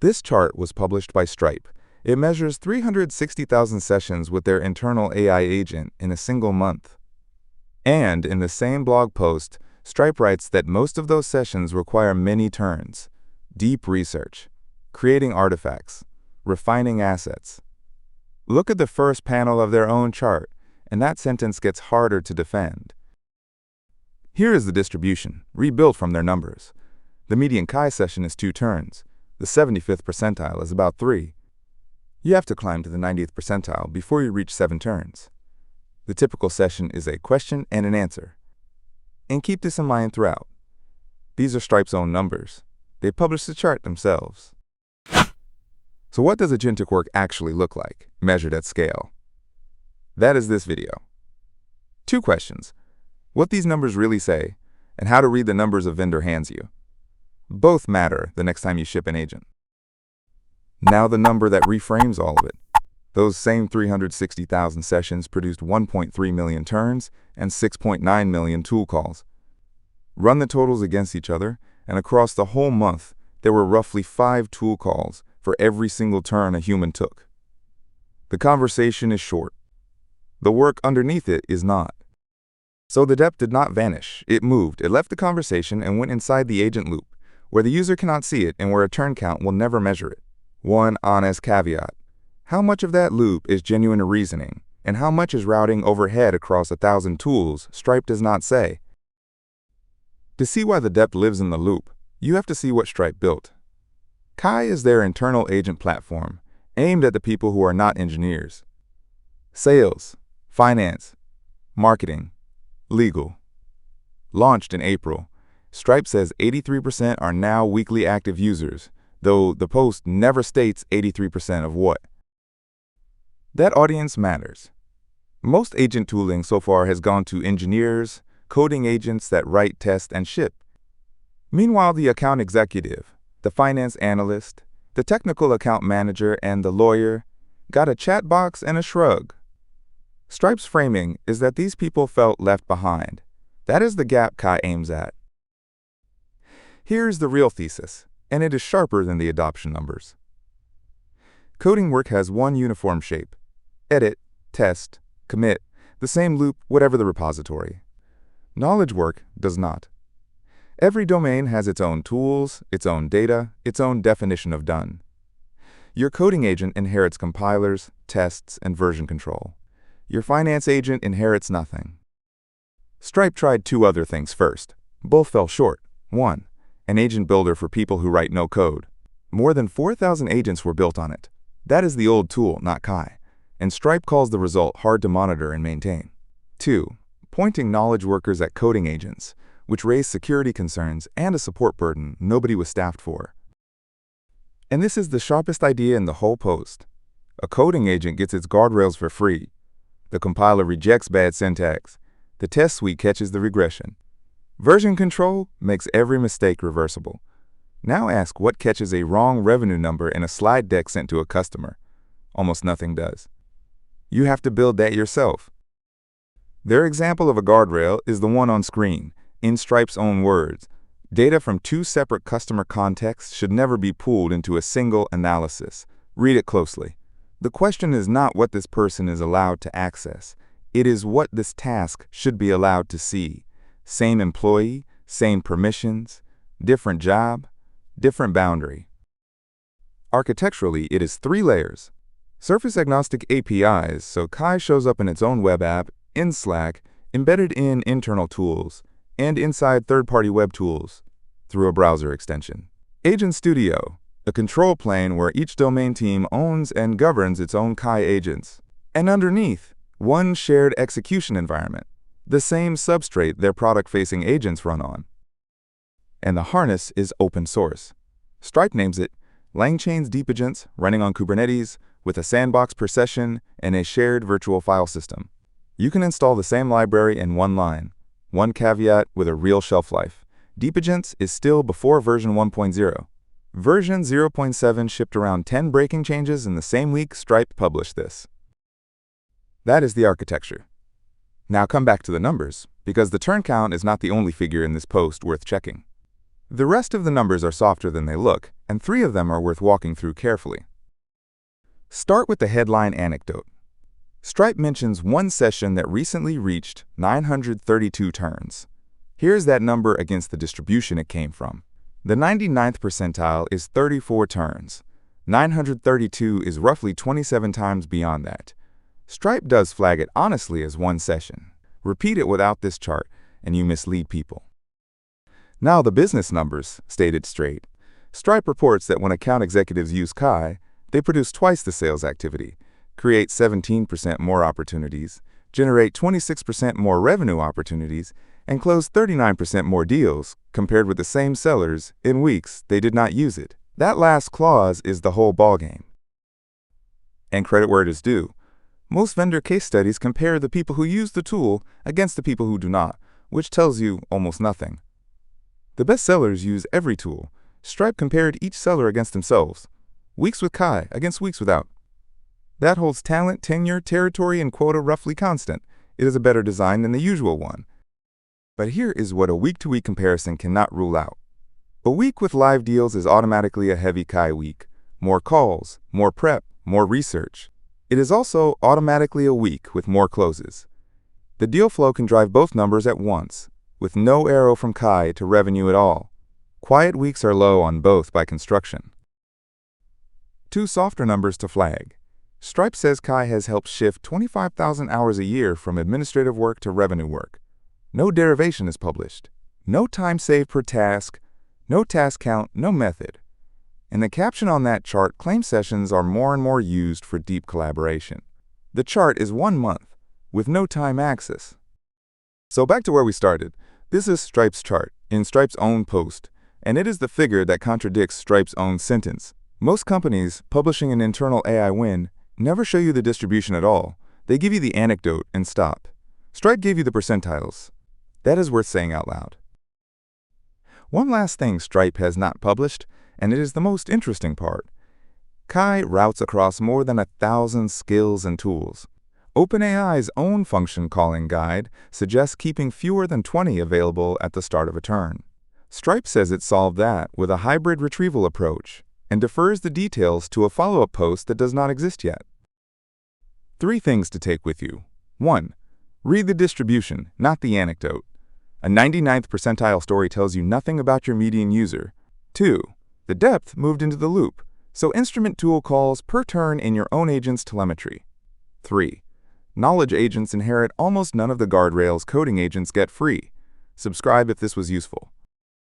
This chart was published by Stripe. It measures 360,000 sessions with their internal AI agent in a single month. And in the same blog post, Stripe writes that most of those sessions require many turns, deep research, creating artifacts, refining assets. Look at the first panel of their own chart, and that sentence gets harder to defend. Here is the distribution, rebuilt from their numbers. The median Chi session is 2 turns. The 75th percentile is about 3. You have to climb to the 90th percentile before you reach 7 turns. The typical session is a question and an answer. And keep this in mind throughout. These are Stripe's own numbers. They published the chart themselves. So what does agentic work actually look like, measured at scale? That is this video. 2 questions. What these numbers really say, and how to read the numbers a vendor hands you. Both matter the next time you ship an agent. Now the number that reframes all of it. Those same 360,000 sessions produced 1.3 million turns and 6.9 million tool calls. Run the totals against each other, and across the whole month, there were roughly 5 tool calls for every single turn a human took. The conversation is short. The work underneath it is not. So the depth did not vanish. It moved. It left the conversation and went inside the agent loop, where the user cannot see it and where a turn count will never measure it. One honest caveat. How much of that loop is genuine reasoning, and how much is routing overhead across 1,000 tools, Stripe does not say. To see why the depth lives in the loop, you have to see what Stripe built. Chi is their internal agent platform, aimed at the people who are not engineers. Sales, finance, marketing, legal. Launched in April, Stripe says 83% are now weekly active users, though the post never states 83% of what. That audience matters. Most agent tooling so far has gone to engineers, coding agents that write, test, and ship. Meanwhile, the account executive, the finance analyst, the technical account manager, and the lawyer got a chat box and a shrug. Stripe's framing is that these people felt left behind. That is the gap Chi aims at. Here's the real thesis, and it is sharper than the adoption numbers. Coding work has one uniform shape. Edit, test, commit, the same loop, whatever the repository. Knowledge work does not. Every domain has its own tools, its own data, its own definition of done. Your coding agent inherits compilers, tests, and version control. Your finance agent inherits nothing. Stripe tried 2 other things first. Both fell short. 1. An agent builder for people who write no code. More than 4,000 agents were built on it. That is the old tool, not Chi. And Stripe calls the result hard to monitor and maintain. 2. Pointing knowledge workers at coding agents, which raised security concerns and a support burden nobody was staffed for. And this is the sharpest idea in the whole post. A coding agent gets its guardrails for free. The compiler rejects bad syntax. The test suite catches the regression. Version control makes every mistake reversible. Now ask what catches a wrong revenue number in a slide deck sent to a customer. Almost nothing does. You have to build that yourself. Their example of a guardrail is the one on screen. In Stripe's own words, data from 2 separate customer contexts should never be pooled into a single analysis. Read it closely. The question is not what this person is allowed to access. It is what this task should be allowed to see. Same employee, same permissions, different job, different boundary. Architecturally, it is 3 layers. Surface-agnostic APIs, so Chi shows up in its own web app, in Slack, embedded in internal tools, and inside third-party web tools through a browser extension. Agent Studio, a control plane where each domain team owns and governs its own Chi agents. And underneath, one shared execution environment, the same substrate their product-facing agents run on. And the harness is open source. Stripe names it LangChain's Deep Agents running on Kubernetes with a sandbox per session and a shared virtual file system. You can install the same library in one line. One caveat with a real shelf life. Deep Agents is still before version 1.0. Version 0.7 shipped around 10 breaking changes in the same week Stripe published this. That is the architecture. Now come back to the numbers, because the turn count is not the only figure in this post worth checking. The rest of the numbers are softer than they look, and 3 of them are worth walking through carefully. Start with the headline anecdote. Stripe mentions one session that recently reached 932 turns. Here's that number against the distribution it came from. The 99th percentile is 34 turns. 932 is roughly 27 times beyond that. Stripe does flag it honestly as one session. Repeat it without this chart, and you mislead people. Now the business numbers, stated straight. Stripe reports that when account executives use Kai, they produce twice the sales activity, create 17% more opportunities, generate 26% more revenue opportunities, and close 39% more deals compared with the same sellers in weeks they did not use it. That last clause is the whole ballgame. And credit where it is due. Most vendor case studies compare the people who use the tool against the people who do not, which tells you almost nothing. The best sellers use every tool. Stripe compared each seller against themselves. Weeks with Kai against weeks without. That holds talent, tenure, territory, and quota roughly constant. It is a better design than the usual one. But here is what a week-to-week comparison cannot rule out. A week with live deals is automatically a heavy Kai week. More calls, more prep, more research. It is also automatically a week with more closes. The deal flow can drive both numbers at once, with no arrow from Kai to revenue at all. Quiet weeks are low on both by construction. 2 softer numbers to flag. Stripe says Kai has helped shift 25,000 hours a year from administrative work to revenue work. No derivation is published. No time saved per task. No task count, no method. In the caption on that chart, claim sessions are more and more used for deep collaboration. The chart is 1 month, with no time axis. So back to where we started. This is Stripe's chart, in Stripe's own post, and it is the figure that contradicts Stripe's own sentence. Most companies, publishing an internal AI win, never show you the distribution at all. They give you the anecdote and stop. Stripe gave you the percentiles. That is worth saying out loud. One last thing Stripe has not published, and it is the most interesting part. Kai routes across more than 1,000 skills and tools. OpenAI's own function calling guide suggests keeping fewer than 20 available at the start of a turn. Stripe says it solved that with a hybrid retrieval approach and defers the details to a follow-up post that does not exist yet. 3 things to take with you. 1. Read the distribution, not the anecdote. A 99th percentile story tells you nothing about your median user. 2. The depth moved into the loop, so instrument tool calls per turn in your own agent's telemetry. 3. Knowledge agents inherit almost none of the guardrails coding agents get free. Subscribe if this was useful.